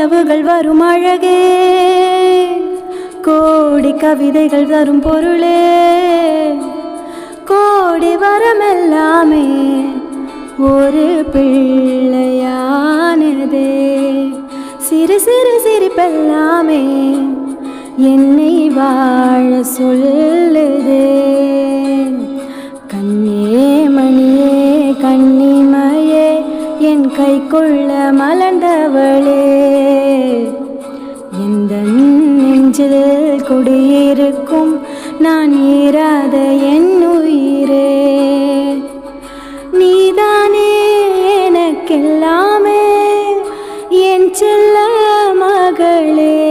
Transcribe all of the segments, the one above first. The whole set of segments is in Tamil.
நிலவுகள் வரும் அழகே, கோடி கவிதைகள் தரும் பொருளே, கோடி வரமெல்லாமே ஒரு பிள்ளையானதே. சிறு சிறு சிரிப்பெல்லாமே என்னை வாழ சொல்லுதே. கண்ணே மணியே கண்ணிமையே என் கைக்குள்ள மலர்ந்தவளே, எந்த நெஞ்சில் குடியிருக்கும் நான் ஏறாத என் உயிரே. நீதானே எனக்கெல்லாமே என் செல்ல மகளே.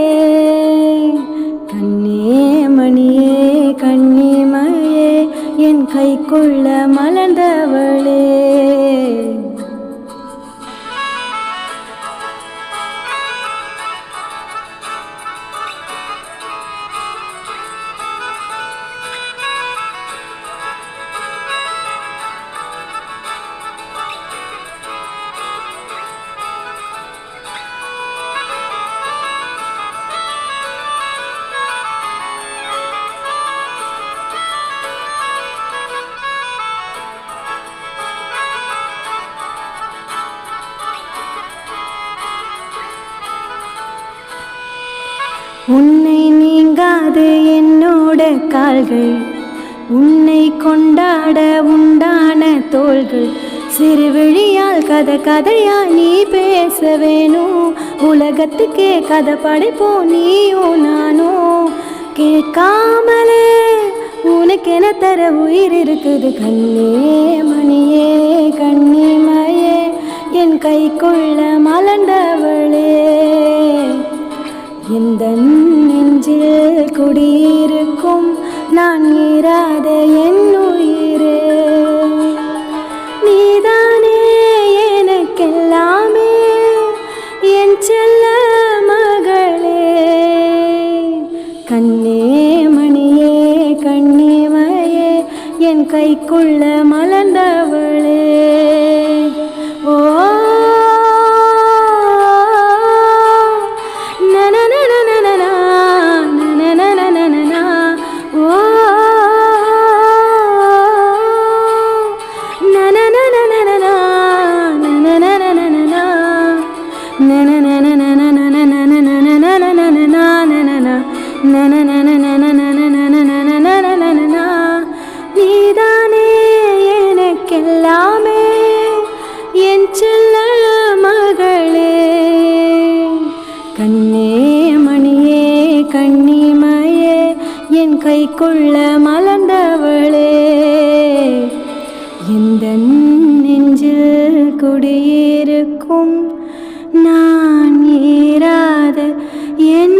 கண்ணே மணியே கண்ணிமையே என் கைக்குள்ள மலர்ந்தவளே. உன்னை நீங்காது என்னோட கால்கள், உன்னை கொண்டாட உண்டான தோள்கள். சிறுவிழியால் கதை கதையா நீ பேச வேணும், உலகத்துக்கே கதை படைப்போம் நீயும் நானும். கேட்காமலே உனக்கென தர உயிர் இருக்குது. கண்ணே மணியே கண்ணிமையே என் கைக்குள்ள மலர்ந்தவளே, எந்த நெஞ்சில் குடியிருக்கும் நான் ஏறாத என் உயிரே. நீதானே எனக்கெல்லாமே என் செல்ல மகளே. கண்ணே மணியே கண்ணிமையே என் கைக்குள்ள மலர்ந்தவளே. ஓ நீதானே எனக்கெல்லாமே என் செல்ல மகளே. கண்ணே மணியே கண்ணிமையே என் கைக்குள்ள மலர்ந்தவளே, எந்த நெஞ்சில் குடியிருக்கும் நான் ஏறாத என்